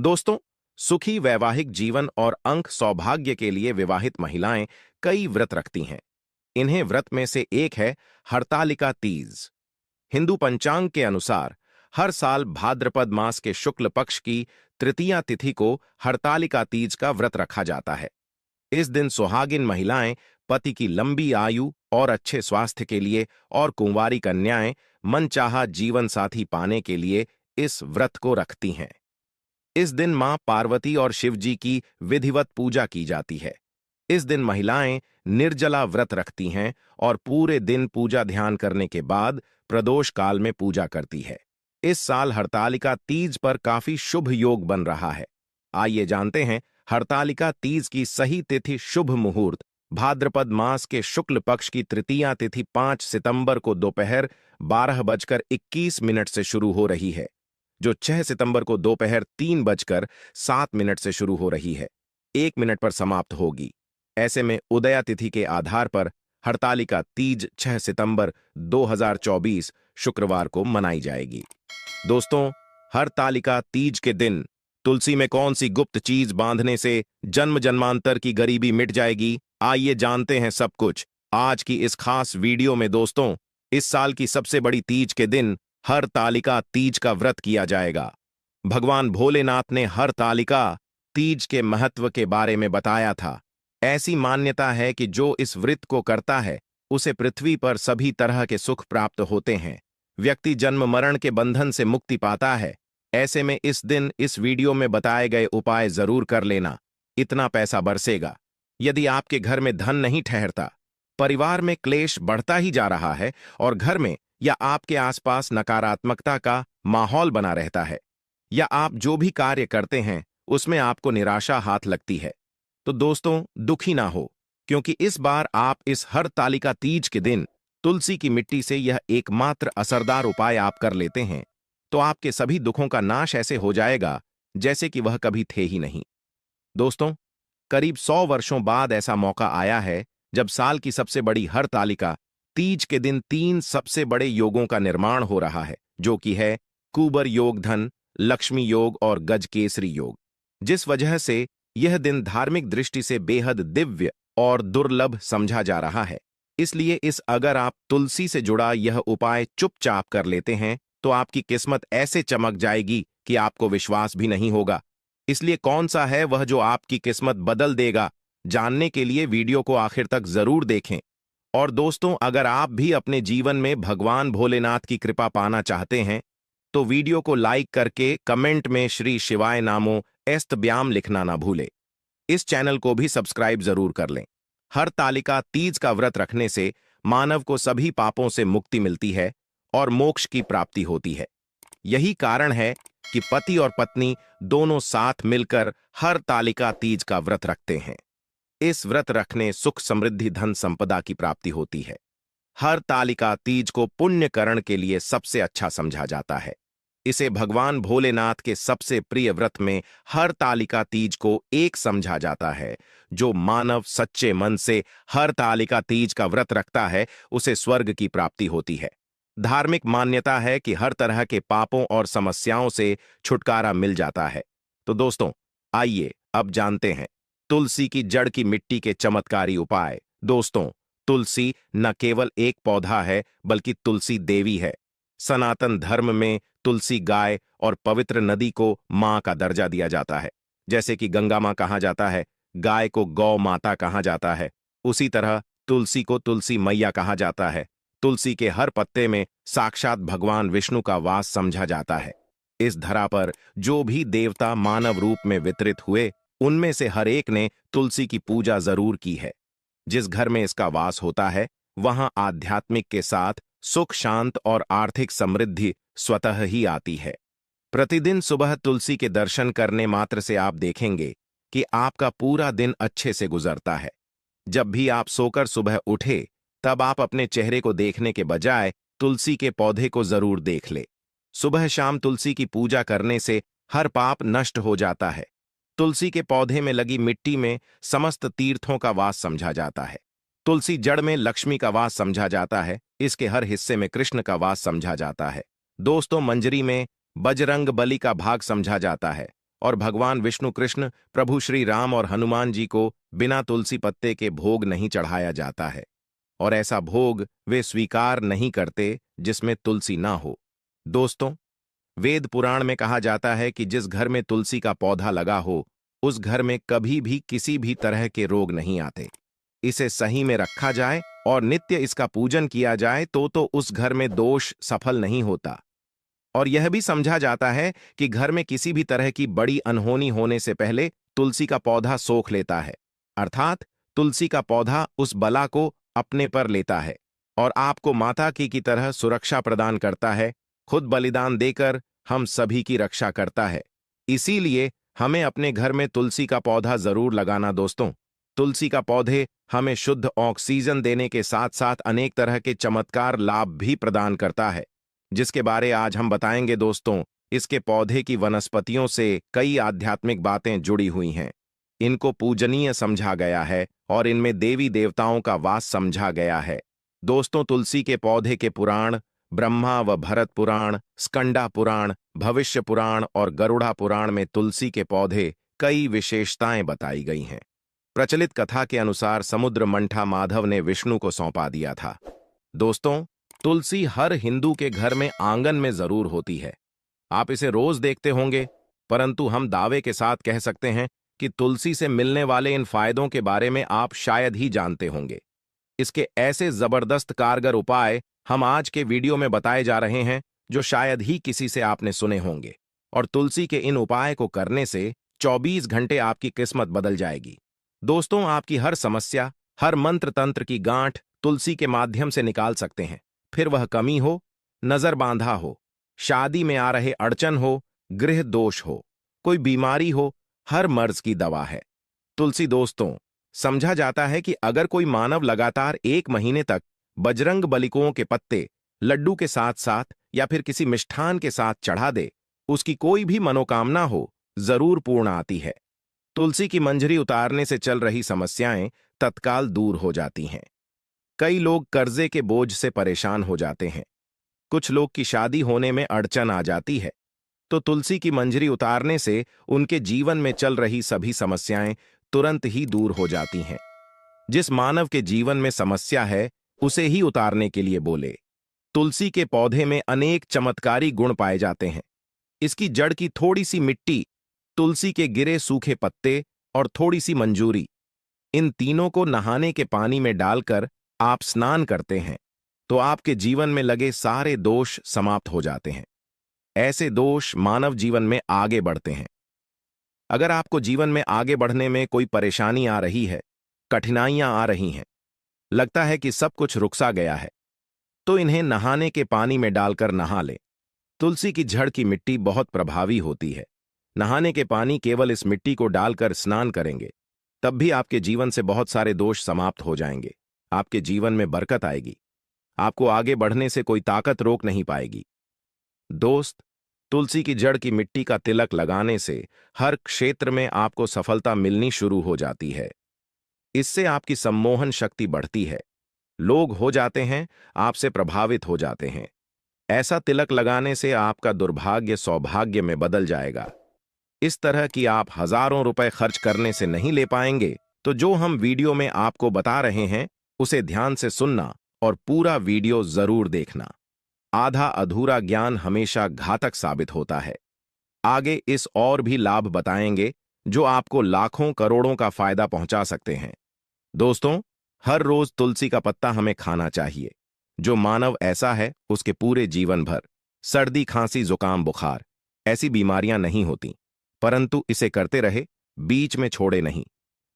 दोस्तों, सुखी वैवाहिक जीवन और अंक सौभाग्य के लिए विवाहित महिलाएं कई व्रत रखती हैं। इन्हें व्रत में से एक है हरतालिका तीज। हिंदू पंचांग के अनुसार हर साल भाद्रपद मास के शुक्ल पक्ष की तृतीया तिथि को हरतालिका तीज का व्रत रखा जाता है। इस दिन सुहागिन महिलाएं पति की लंबी आयु और अच्छे स्वास्थ्य के लिए और कुंवारी कन्याएं मनचाहा जीवन साथी पाने के लिए इस व्रत को रखती हैं। इस दिन मां पार्वती और शिव जी की विधिवत पूजा की जाती है। इस दिन महिलाएं निर्जला व्रत रखती हैं और पूरे दिन पूजा ध्यान करने के बाद प्रदोष काल में पूजा करती है। इस साल हरतालिका तीज पर काफी शुभ योग बन रहा है। आइए जानते हैं हरतालिका तीज की सही तिथि। शुभ मुहूर्त भाद्रपद मास के शुक्ल पक्ष की तृतीया तिथि 5 सितंबर को दोपहर 12:21 से शुरू हो रही है, जो 6 सितंबर को दोपहर 3:07 से शुरू हो रही है, 1 मिनट पर समाप्त होगी। ऐसे में उदया तिथि के आधार पर हरतालिका तीज 6 सितंबर 2024 शुक्रवार को मनाई जाएगी। दोस्तों, हरतालिका तीज के दिन तुलसी में कौन सी गुप्त चीज बांधने से जन्म जन्मांतर की गरीबी मिट जाएगी? आइए जानते हैं सब कुछ आज की इस खास वीडियो में। दोस्तों, इस साल की सबसे बड़ी तीज के दिन हरतालिका तीज का व्रत किया जाएगा। भगवान भोलेनाथ ने हरतालिका तीज के महत्व के बारे में बताया था। ऐसी मान्यता है कि जो इस व्रत को करता है उसे पृथ्वी पर सभी तरह के सुख प्राप्त होते हैं। व्यक्ति जन्म मरण के बंधन से मुक्ति पाता है। ऐसे में इस दिन इस वीडियो में बताए गए उपाय जरूर कर लेना, इतना पैसा बरसेगा। यदि आपके घर में धन नहीं ठहरता, परिवार में क्लेश बढ़ता ही जा रहा है और घर में या आपके आसपास नकारात्मकता का माहौल बना रहता है, या आप जो भी कार्य करते हैं उसमें आपको निराशा हाथ लगती है, तो दोस्तों दुखी ना हो, क्योंकि इस बार आप इस हरतालिका तीज के दिन तुलसी की मिट्टी से यह एकमात्र असरदार उपाय आप कर लेते हैं तो आपके सभी दुखों का नाश ऐसे हो जाएगा जैसे कि वह कभी थे ही नहीं। दोस्तों, करीब 100 वर्षों बाद ऐसा मौका आया है जब साल की सबसे बड़ी हरतालिका तीज के दिन 3 सबसे बड़े योगों का निर्माण हो रहा है, जो कि है कुबर योग, धन लक्ष्मी योग और गजकेसरी योग, जिस वजह से यह दिन धार्मिक दृष्टि से बेहद दिव्य और दुर्लभ समझा जा रहा है। इसलिए अगर आप तुलसी से जुड़ा यह उपाय चुपचाप कर लेते हैं तो आपकी किस्मत ऐसे चमक जाएगी कि आपको विश्वास भी नहीं होगा। इसलिए कौन सा है वह जो आपकी किस्मत बदल देगा, जानने के लिए वीडियो को आखिर तक जरूर देखें। और दोस्तों, अगर आप भी अपने जीवन में भगवान भोलेनाथ की कृपा पाना चाहते हैं तो वीडियो को लाइक करके कमेंट में श्री शिवाय नामो एस्तब्याम लिखना ना भूले। इस चैनल को भी सब्सक्राइब जरूर कर लें। हरतालिका तीज का व्रत रखने से मानव को सभी पापों से मुक्ति मिलती है और मोक्ष की प्राप्ति होती है। यही कारण है कि पति और पत्नी दोनों साथ मिलकर हरतालिका तीज का व्रत रखते हैं। इस व्रत रखने सुख, समृद्धि, धन संपदा की प्राप्ति होती है। हरतालिका तीज को पुण्यकरण के लिए सबसे अच्छा समझा जाता है। इसे भगवान भोलेनाथ के सबसे प्रिय व्रत में हरतालिका तीज को एक समझा जाता है। जो मानव सच्चे मन से हरतालिका तीज का व्रत रखता है उसे स्वर्ग की प्राप्ति होती है। धार्मिक मान्यता है कि हर तरह के पापों और समस्याओं से छुटकारा मिल जाता है। तो दोस्तों, आइए अब जानते हैं तुलसी की जड़ की मिट्टी के चमत्कारी उपाय। दोस्तों, तुलसी न केवल एक पौधा है बल्कि तुलसी देवी है। सनातन धर्म में तुलसी गाय और पवित्र नदी को मां का दर्जा दिया जाता है। जैसे कि गंगा मां कहा जाता है, गाय को गौ माता कहा जाता है, उसी तरह तुलसी को तुलसी मैया कहा जाता है। तुलसी के हर पत्ते में साक्षात भगवान विष्णु का वास समझा जाता है। इस धरा पर जो भी देवता मानव रूप में वितरित हुए, उनमें से हर एक ने तुलसी की पूजा जरूर की है। जिस घर में इसका वास होता है वहां आध्यात्मिक के साथ सुख, शांत और आर्थिक समृद्धि स्वतः ही आती है। प्रतिदिन सुबह तुलसी के दर्शन करने मात्र से आप देखेंगे कि आपका पूरा दिन अच्छे से गुजरता है। जब भी आप सोकर सुबह उठे तब आप अपने चेहरे को देखने के बजाय तुलसी के पौधे को जरूर देख ले। सुबह शाम तुलसी की पूजा करने से हर पाप नष्ट हो जाता है। तुलसी के पौधे में लगी मिट्टी में समस्त तीर्थों का वास समझा जाता है। तुलसी जड़ में लक्ष्मी का वास समझा जाता है। इसके हर हिस्से में कृष्ण का वास समझा जाता है। दोस्तों, मंजरी में बजरंग बली का भाग समझा जाता है और भगवान विष्णु कृष्ण, प्रभु श्री राम और हनुमान जी को बिना तुलसी पत्ते के भोग नहीं चढ़ाया जाता है। और ऐसा भोग वे स्वीकार नहीं करते जिसमें तुलसी ना हो। दोस्तों, वेद पुराण में कहा जाता है कि जिस घर में तुलसी का पौधा लगा हो, उस घर में कभी भी किसी भी तरह के रोग नहीं आते। इसे सही में रखा जाए और नित्य इसका पूजन किया जाए तो उस घर में दोष सफल नहीं होता। और यह भी समझा जाता है कि घर में किसी भी तरह की बड़ी अनहोनी होने से पहले तुलसी का पौधा सोख लेता है, अर्थात तुलसी का पौधा उस बला को अपने पर लेता है और आपको माता की तरह सुरक्षा प्रदान करता है, खुद बलिदान देकर हम सभी की रक्षा करता है। इसीलिए हमें अपने घर में तुलसी का पौधा जरूर लगाना दोस्तों। तुलसी का पौधे हमें शुद्ध ऑक्सीजन देने के साथ साथ अनेक तरह के चमत्कार लाभ भी प्रदान करता है, जिसके बारे आज हम बताएंगे दोस्तों। इसके पौधे की वनस्पतियों से कई आध्यात्मिक बातें जुड़ी हुई हैं। इनको पूजनीय समझा गया है और इनमें देवी देवताओं का वास समझा गया है। दोस्तों, तुलसी के पौधे के पुराण ब्रह्मा व भरत पुराण, स्कंदा पुराण, भविष्य पुराण और गरुड़ा पुराण में तुलसी के पौधे कई विशेषताएं बताई गई हैं। प्रचलित कथा के अनुसार समुद्र मंथा माधव ने विष्णु को सौंपा दिया था। दोस्तों, तुलसी हर हिंदू के घर में आंगन में जरूर होती है। आप इसे रोज देखते होंगे, परंतु हम दावे के साथ कह सकते हैं कि तुलसी से मिलने वाले इन फायदों के बारे में आप शायद ही जानते होंगे। इसके ऐसे जबरदस्त कारगर उपाय हम आज के वीडियो में बताए जा रहे हैं जो शायद ही किसी से आपने सुने होंगे। और तुलसी के इन उपाय को करने से 24 घंटे आपकी किस्मत बदल जाएगी। दोस्तों, आपकी हर समस्या, हर मंत्र तंत्र की गांठ तुलसी के माध्यम से निकाल सकते हैं। फिर वह कमी हो, नजर बांधा हो, शादी में आ रहे अड़चन हो, गृह दोष हो, कोई बीमारी हो, हर मर्ज की दवा है तुलसी। दोस्तों, समझा जाता है कि अगर कोई मानव लगातार 1 महीने तक बजरंग बलिकों के पत्ते लड्डू के साथ साथ या फिर किसी मिष्ठान के साथ चढ़ा दे, उसकी कोई भी मनोकामना हो जरूर पूर्ण आती है। तुलसी की मंजरी उतारने से चल रही समस्याएं तत्काल दूर हो जाती हैं। कई लोग कर्जे के बोझ से परेशान हो जाते हैं, कुछ लोग की शादी होने में अड़चन आ जाती है, तो तुलसी की मंजरी उतारने से उनके जीवन में चल रही सभी समस्याएं तुरंत ही दूर हो जाती हैं। जिस मानव के जीवन में समस्या है, उसे ही उतारने के लिए बोले। तुलसी के पौधे में अनेक चमत्कारी गुण पाए जाते हैं। इसकी जड़ की थोड़ी सी मिट्टी, तुलसी के गिरे सूखे पत्ते और थोड़ी सी मंजूरी, इन तीनों को नहाने के पानी में डालकर आप स्नान करते हैं तो आपके जीवन में लगे सारे दोष समाप्त हो जाते हैं। ऐसे दोष मानव जीवन में आगे बढ़ते हैं। अगर आपको जीवन में आगे बढ़ने में कोई परेशानी आ रही है, कठिनाइयां आ रही हैं, लगता है कि सब कुछ रुकसा गया है, तो इन्हें नहाने के पानी में डालकर नहा लें। तुलसी की जड़ की मिट्टी बहुत प्रभावी होती है। नहाने के पानी केवल इस मिट्टी को डालकर स्नान करेंगे, तब भी आपके जीवन से बहुत सारे दोष समाप्त हो जाएंगे। आपके जीवन में बरकत आएगी। आपको आगे बढ़ने से कोई ताकत रोक नहीं पाएगी। दोस्त, तुलसी की जड़ की मिट्टी का तिलक लगाने से हर क्षेत्र में आपको सफलता मिलनी शुरू हो जाती है। इससे आपकी सम्मोहन शक्ति बढ़ती है। लोग हो जाते हैं, आपसे प्रभावित हो जाते हैं। ऐसा तिलक लगाने से आपका दुर्भाग्य सौभाग्य में बदल जाएगा। इस तरह कि आप हजारों रुपए खर्च करने से नहीं ले पाएंगे, तो जो हम वीडियो में आपको बता रहे हैं उसे ध्यान से सुनना और पूरा वीडियो जरूर देखना। आधा अधूरा ज्ञान हमेशा घातक साबित होता है। आगे इस और भी लाभ बताएंगे जो आपको लाखों करोड़ों का फायदा पहुंचा सकते हैं। दोस्तों, हर रोज तुलसी का पत्ता हमें खाना चाहिए। जो मानव ऐसा है, उसके पूरे जीवन भर सर्दी, खांसी, जुकाम, बुखार ऐसी बीमारियां नहीं होती, परंतु इसे करते रहे, बीच में छोड़े नहीं।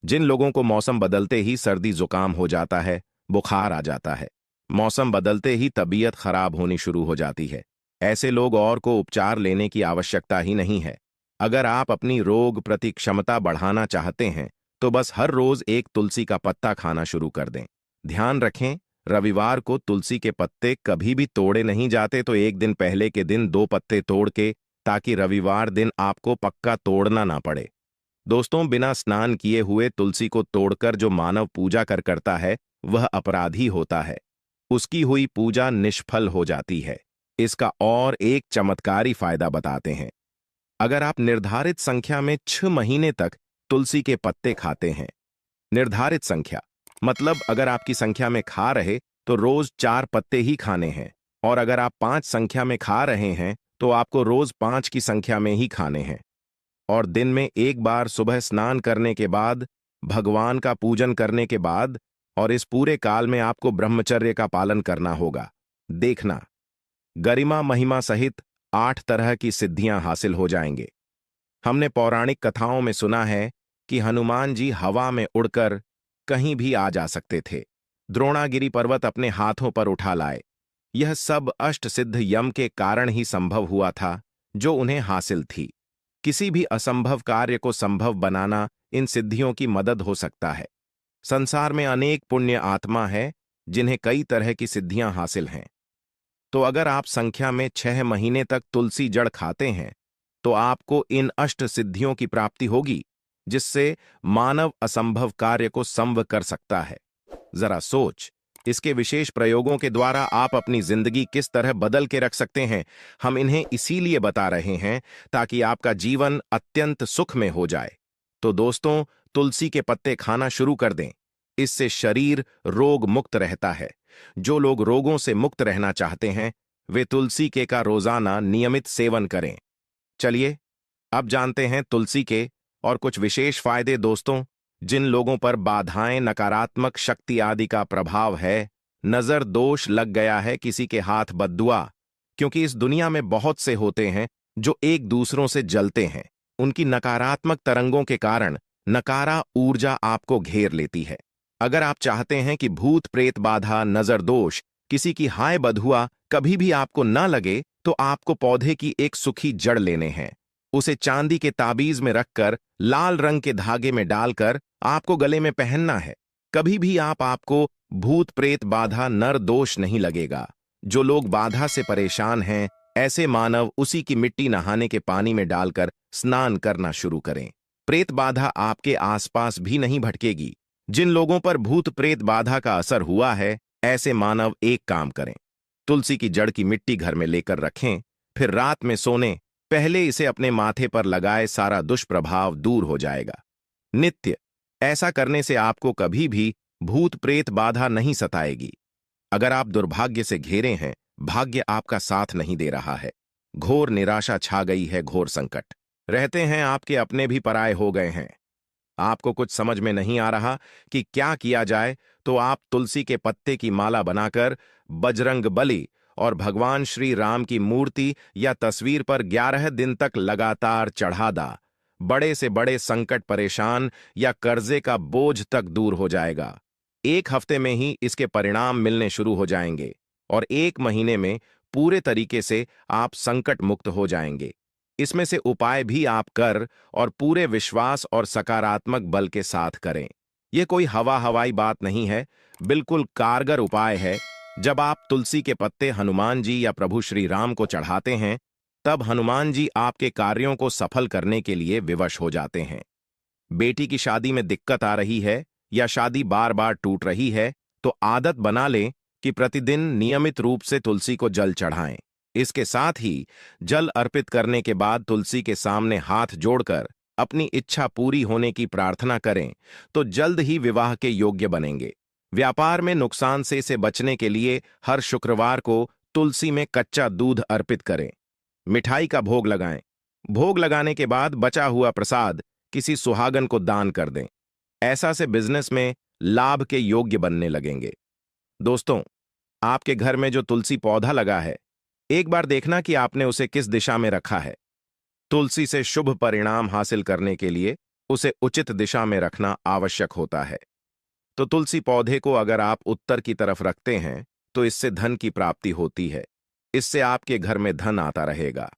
जिन लोगों को मौसम बदलते ही सर्दी जुकाम हो जाता है, बुखार आ जाता है, मौसम बदलते ही तबीयत खराब होनी शुरू हो जाती है, ऐसे लोग और को उपचार लेने की आवश्यकता ही नहीं है। अगर आप अपनी रोग प्रति क्षमता बढ़ाना चाहते हैं तो बस हर रोज एक तुलसी का पत्ता खाना शुरू कर दें। ध्यान रखें, रविवार को तुलसी के पत्ते कभी भी तोड़े नहीं जाते, तो एक दिन पहले के दिन 2 पत्ते तोड़ के, ताकि रविवार दिन आपको पक्का तोड़ना ना पड़े। दोस्तों, बिना स्नान किए हुए तुलसी को तोड़कर जो मानव पूजा करता है, वह अपराधी होता है। उसकी हुई पूजा निष्फल हो जाती है। इसका और एक चमत्कारी फायदा बताते हैं। अगर आप निर्धारित संख्या में 6 महीने तक तुलसी के पत्ते खाते हैं। निर्धारित संख्या मतलब अगर आपकी संख्या में खा रहे तो रोज 4 पत्ते ही खाने हैं, और अगर आप 5 संख्या में खा रहे हैं तो आपको रोज 5 की संख्या में ही खाने हैं। और दिन में एक बार सुबह स्नान करने के बाद, भगवान का पूजन करने के बाद, और इस पूरे काल में आपको ब्रह्मचर्य का पालन करना होगा। देखना, गरिमा महिमा सहित 8 तरह की सिद्धियां हासिल हो जाएंगे। हमने पौराणिक कथाओं में सुना है कि हनुमान जी हवा में उड़कर कहीं भी आ जा सकते थे। द्रोणागिरी पर्वत अपने हाथों पर उठा लाए। यह सब अष्ट सिद्ध यम के कारण ही संभव हुआ था, जो उन्हें हासिल थी। किसी भी असंभव कार्य को संभव बनाना इन सिद्धियों की मदद हो सकता है। संसार में अनेक पुण्य आत्मा है जिन्हें कई तरह की सिद्धियां हासिल हैं। तो अगर आप संख्या में 6 महीने तक तुलसी जड़ खाते हैं तो आपको इन अष्ट सिद्धियों की प्राप्ति होगी, जिससे मानव असंभव कार्य को संभव कर सकता है। जरा सोच, इसके विशेष प्रयोगों के द्वारा आप अपनी जिंदगी किस तरह बदल के रख सकते हैं। हम इन्हें इसीलिए बता रहे हैं ताकि आपका जीवन अत्यंत सुख में हो जाए। तो दोस्तों, तुलसी के पत्ते खाना शुरू कर दें। इससे शरीर रोग मुक्त रहता है। जो लोग रोगों से मुक्त रहना चाहते हैं वे तुलसी के का रोजाना नियमित सेवन करें। चलिए अब जानते हैं तुलसी के और कुछ विशेष फायदे। दोस्तों, जिन लोगों पर बाधाएं, नकारात्मक शक्ति आदि का प्रभाव है, नजर दोष लग गया है, किसी के हाथ बद्दुआ, क्योंकि इस दुनिया में बहुत से होते हैं जो एक दूसरों से जलते हैं। उनकी नकारात्मक तरंगों के कारण नकारा ऊर्जा आपको घेर लेती है। अगर आप चाहते हैं कि भूत प्रेत बाधा, नजर दोष, किसी की हाय बधुआ कभी भी आपको न लगे, तो आपको पौधे की एक सूखी जड़ लेने हैं। उसे चांदी के ताबीज में रखकर लाल रंग के धागे में डालकर आपको गले में पहनना है। कभी भी आपको भूत प्रेत बाधा, नर दोष नहीं लगेगा। जो लोग बाधा से परेशान हैं, ऐसे मानव उसी की मिट्टी नहाने के पानी में डालकर स्नान करना शुरू करें। प्रेत बाधा आपके आसपास भी नहीं भटकेगी। जिन लोगों पर भूत प्रेत बाधा का असर हुआ है, ऐसे मानव एक काम करें, तुलसी की जड़ की मिट्टी घर में लेकर रखें, फिर रात में सोने पहले इसे अपने माथे पर लगाए, सारा दुष्प्रभाव दूर हो जाएगा। नित्य ऐसा करने से आपको कभी भी भूत प्रेत बाधा नहीं सताएगी। अगर आप दुर्भाग्य से घेरे हैं, भाग्य आपका साथ नहीं दे रहा है, घोर निराशा छा गई है, घोर संकट रहते हैं, आपके अपने भी पराये हो गए हैं, आपको कुछ समझ में नहीं आ रहा कि क्या किया जाए, तो आप तुलसी के पत्ते की माला बनाकर बजरंगबली और भगवान श्री राम की मूर्ति या तस्वीर पर 11 दिन तक लगातार चढ़ा दा। बड़े से बड़े संकट, परेशान या कर्जे का बोझ तक दूर हो जाएगा। 1 हफ्ते में ही इसके परिणाम मिलने शुरू हो जाएंगे और 1 महीने में पूरे तरीके से आप संकट मुक्त हो जाएंगे। इसमें से उपाय भी आप कर और पूरे विश्वास और सकारात्मक बल के साथ करें। यह कोई हवाई बात नहीं है, बिल्कुल कारगर उपाय है। जब आप तुलसी के पत्ते हनुमान जी या प्रभु श्री राम को चढ़ाते हैं, तब हनुमान जी आपके कार्यों को सफल करने के लिए विवश हो जाते हैं। बेटी की शादी में दिक्कत आ रही है या शादी बार बार टूट रही है, तो आदत बना लें कि प्रतिदिन नियमित रूप से तुलसी को जल चढ़ाएं। इसके साथ ही जल अर्पित करने के बाद तुलसी के सामने हाथ जोड़कर अपनी इच्छा पूरी होने की प्रार्थना करें, तो जल्द ही विवाह के योग्य बनेंगे। व्यापार में नुकसान से बचने के लिए हर शुक्रवार को तुलसी में कच्चा दूध अर्पित करें। मिठाई का भोग लगाएं। भोग लगाने के बाद बचा हुआ प्रसाद किसी सुहागन को दान कर दें। ऐसा से बिजनेस में लाभ के योग्य बनने लगेंगे। दोस्तों, आपके घर में जो तुलसी पौधा लगा है, एक बार देखना कि आपने उसे किस दिशा में रखा है। तुलसी से शुभ परिणाम हासिल करने के लिए उसे उचित दिशा में रखना आवश्यक होता है। तो तुलसी पौधे को अगर आप उत्तर की तरफ रखते हैं तो इससे धन की प्राप्ति होती है। इससे आपके घर में धन आता रहेगा,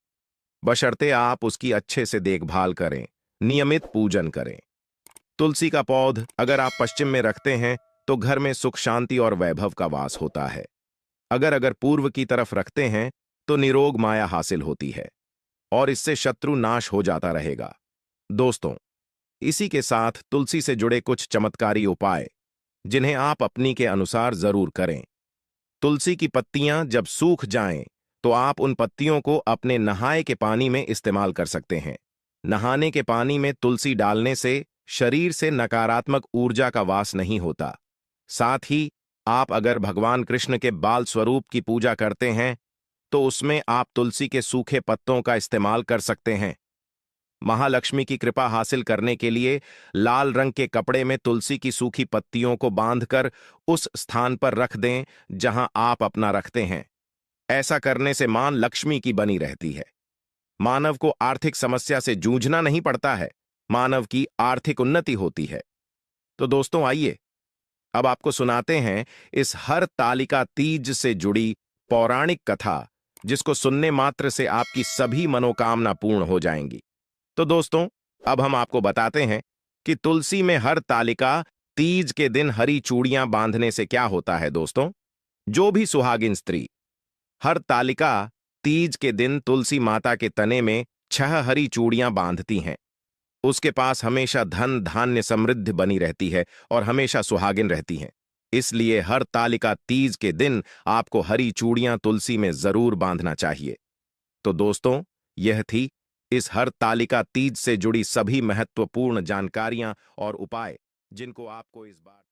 बशर्ते आप उसकी अच्छे से देखभाल करें, नियमित पूजन करें। तुलसी का पौध अगर आप पश्चिम में रखते हैं तो घर में सुख, शांति और वैभव का वास होता है। अगर पूर्व की तरफ रखते हैं तो निरोग माया हासिल होती है और इससे शत्रु नाश हो जाता रहेगा। दोस्तों, इसी के साथ तुलसी से जुड़े कुछ चमत्कारी उपाय जिन्हें आप अपनी के अनुसार जरूर करें। तुलसी की पत्तियां जब सूख जाएं तो आप उन पत्तियों को अपने नहाए के पानी में इस्तेमाल कर सकते हैं। नहाने के पानी में तुलसी डालने से शरीर से नकारात्मक ऊर्जा का वास नहीं होता। साथ ही आप अगर भगवान कृष्ण के बाल स्वरूप की पूजा करते हैं तो उसमें आप तुलसी के सूखे पत्तों का इस्तेमाल कर सकते हैं। महालक्ष्मी की कृपा हासिल करने के लिए लाल रंग के कपड़े में तुलसी की सूखी पत्तियों को बांधकर उस स्थान पर रख दें जहां आप अपना रखते हैं। ऐसा करने से मां लक्ष्मी की बनी रहती है। मानव को आर्थिक समस्या से जूझना नहीं पड़ता है, मानव की आर्थिक उन्नति होती है। तो दोस्तों आइए अब आपको सुनाते हैं इस हर तालिका तीज से जुड़ी पौराणिक कथा, जिसको सुनने मात्र से आपकी सभी मनोकामना पूर्ण हो जाएंगी। तो दोस्तों अब हम आपको बताते हैं कि तुलसी में हर तालिका तीज के दिन हरी चूड़ियां बांधने से क्या होता है। दोस्तों, जो भी सुहागिन स्त्री हर तालिका तीज के दिन तुलसी माता के तने में 6 हरी चूड़ियां बांधती हैं, उसके पास हमेशा धन धान्य समृद्धि बनी रहती है और हमेशा सुहागिन रहती हैं। इसलिए हर तालिका तीज के दिन आपको हरी चूड़ियां तुलसी में जरूर बांधना चाहिए। तो दोस्तों, यह थी इस हर तालिका तीज से जुड़ी सभी महत्वपूर्ण जानकारियां और उपाय, जिनको आपको इस बार